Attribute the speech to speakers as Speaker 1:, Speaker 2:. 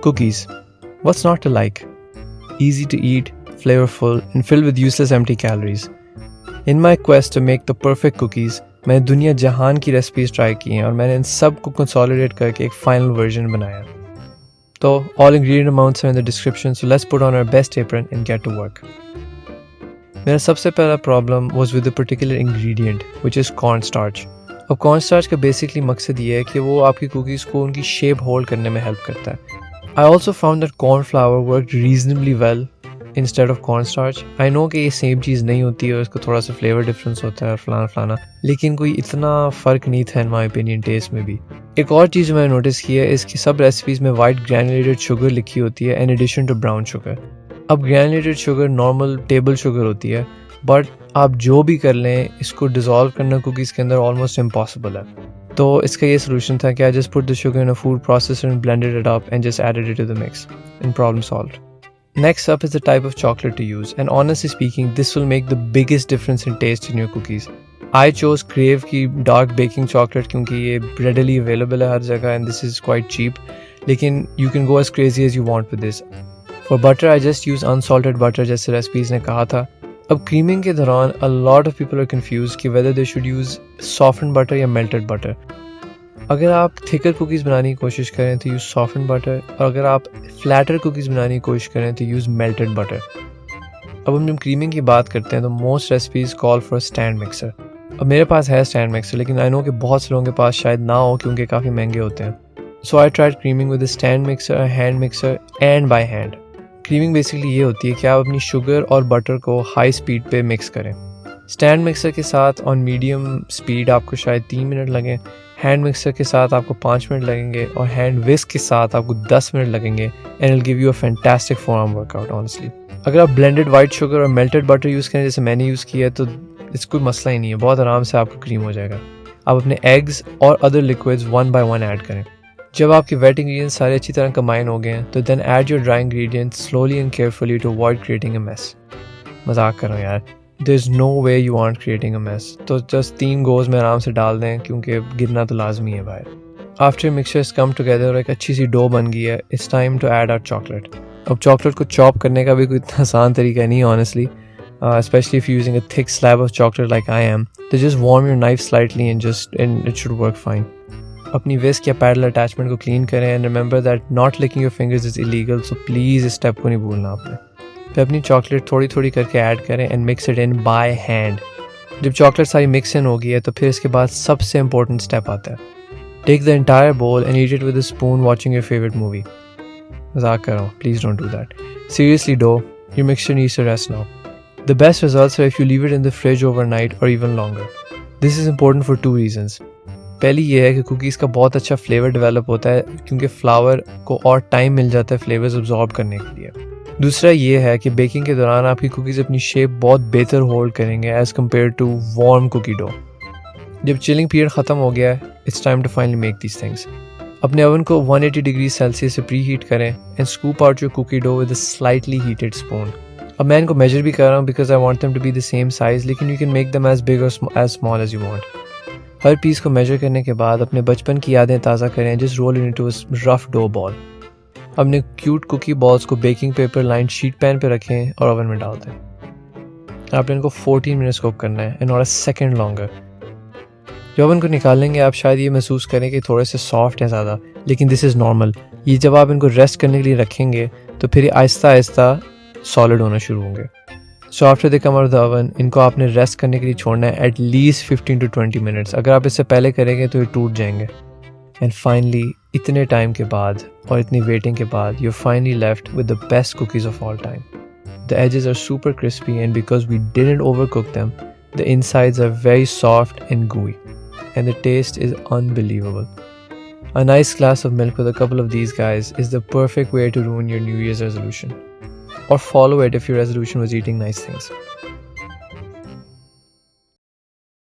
Speaker 1: Cookies. What's not to like? Easy to eat, flavorful, and filled with useless empty calories. In my quest to make the perfect cookies, मैंने दुनिया जहान की recipes try की हैं और मैंने इन सब को कंसोलिडेट करके एक फाइनल वर्जन बनाया. तो all ingredient amounts are in the description, so let's put on our best apron and get to work. मेरा सबसे पहला problem was with a particular ingredient, which is cornstarch. अब cornstarch का basically मकसद ये है कि वो आपकी कुकीज़ को उनकी शेप होल्ड करने में हेल्प करता है. I also found that cornflour worked reasonably well instead of cornstarch. I know कि ये सेम चीज़ नहीं होती है और इसका थोड़ा सा फ्लेवर डिफरेंस होता है और फलाना, लेकिन कोई इतना फ़र्क नहीं था in my opinion टेस्ट में भी. एक और चीज़ मैंने नोटिस की है, इसकी सब रेसिपीज़ में वाइट ग्रैनुलेटेड शुगर लिखी होती है in addition to brown sugar. अब granulated sugar normal table sugar होती है, बट आप जो भी कर लें इसको डिज़ोल्व करना कुकीज़ के अंदर ऑलमोस्ट इम्पॉसिबल है. तो इसका ये सोल्यूशन था कि I just put the sugar in a food processor and blended it up and just added it to the mix, and problem solved. Next up is the type of chocolate to use, and honestly speaking, this will make the biggest difference in taste in your cookies. I chose Crave की dark baking chocolate क्योंकि ये readily available है हर जगह and this is quite cheap. लेकिन you can go as crazy as you want with this. For butter, I just use unsalted butter जैसे recipes ने कहा था. अब creaming के दौरान a lot of people are confused कि whether they should use softened butter या melted butter. अगर आप thicker cookies बनाने की कोशिश करें तो use softened butter, और अगर आप flatter cookies बनाने की कोशिश करें तो use melted butter. अब हम जब creaming की बात करते हैं तो most recipes call for a stand mixer. अब मेरे पास है stand mixer, लेकिन I know कि बहुत से लोगों के पास शायद ना हो क्योंकि काफ़ी महंगे होते हैं. So I tried creaming with a stand mixer, a hand mixer and by hand. Creaming basically ये होती है कि आप अपनी शुगर और बटर को हाई स्पीड पे मिक्स करें. स्टैंड मिक्सर के साथ ऑन मीडियम स्पीड आपको शायद 3 मिनट लगें, हैंड मिक्सर के साथ आपको 5 मिनट लगेंगे और हैंड विस्क के साथ आपको 10 मिनट लगेंगे, and it will give you a fantastic forearm workout honestly. अगर आप ब्लेंडेड वाइट शुगर और मेल्टेड बटर यूज़ करें जैसे मैंने यूज़ किया है तो इसका कोई मसला ही नहीं है, बहुत आराम से आपको क्रीम हो जाएगा. आप अपने एग्स और अदर लिक्विड्स 1 by 1 ऐड करें. जब आपके वेट इंग्रेडिएंट्स सारे अच्छी तरह कंबाइन हो गए हैं तो then add your dry ingredients slowly and carefully to avoid creating a mess. मजाक कर रहा हूँ यार, there is no way you want creating a mess. तो जस्ट 3 गोज में आराम से डाल दें क्योंकि गिरना तो लाजमी है बाहर. आफ्टर मिक्सचर्स कम टुगेदर और एक अच्छी सी डो बन गई है, it's time to add our chocolate. अब चॉकलेट को चॉप करने का भी कोई इतना आसान तरीका नहीं है honestly, especially if you're using a thick slab of chocolate like I am. तो just warm your knife slightly and it should work fine. अपनी whisk या पैडल अटैचमेंट को क्लीन करें and remember that not licking your fingers is illegal, so please इस step को नहीं भूलना आपने. फिर अपनी चॉकलेट थोड़ी थोड़ी करके ऐड करें and mix it in by hand. जब चॉकलेट सारी मिक्स इन हो गई है तो फिर इसके बाद सबसे इंपॉर्टेंट स्टेप आता है. Take the entire bowl and eat it with a spoon watching your favourite movie. मजाक कर रहा हूँ, please don't do that. Seriously dough, your mixture needs to rest now. The best results are if you leave it in the fridge overnight or even longer. This is important for 2 reasons. पहली ये है कि cookies का बहुत अच्छा flavour develop होता है क्योंकि फ्लावर को और टाइम मिल जाता है फ्लेवर्स अब्जॉर्ब करने के लिए. दूसरा ये है कि बेकिंग के दौरान आपकी कुकीज़ अपनी शेप बहुत बेहतर होल्ड करेंगे as compare to warm cookie dough. जब चिलिंग पीरियड ख़त्म हो गया है, it's time to finally make these things. अपने ओवन को 180 डिग्री सेल्सियस से प्री हीट करें and scoop out your cookie dough with a slightly heated spoon. अब मैं इनको मेजर भी कर रहा हूँ because I want them to be the same size, लेकिन you can make them as big और as small as you want. हर पीस को मेजर करने के बाद अपने बचपन की यादें ताज़ा करें. Just roll in into a rough dough ball. अपने क्यूट कुकी बॉल्स को baking paper line sheet pan पे रखें और ओवन में डाल दें. आपने इनको 14 मिनट्स कुक करना है and not a second longer. जब ओवन को निकालेंगे आप शायद ये महसूस करें कि थोड़े से सॉफ्ट हैं ज़्यादा, लेकिन दिस इज़ नॉर्मल. ये जब आप इनको रेस्ट करने के लिए रखेंगे तो फिर आहिस्ता आहिस्ता सॉलिड होना शुरू होंगे. So after they come out of the oven, इनको आपने रेस्ट करने के लिए छोड़ना है एट लीस्ट 15 to 20 मिनट्स. अगर आप इससे पहले करेंगे तो ये टूट जाएंगे. एंड फाइनली इतने टाइम के बाद और इतनी वेटिंग के बाद you finally left with the best cookies of all time. The edges are super crispy and because we didn't over cook them the insides are very soft and gooey and the taste is unbelievable. A nice glass of milk with a couple of these guys is the perfect way to ruin your New Year's resolution. Or follow it if your resolution was eating nice things.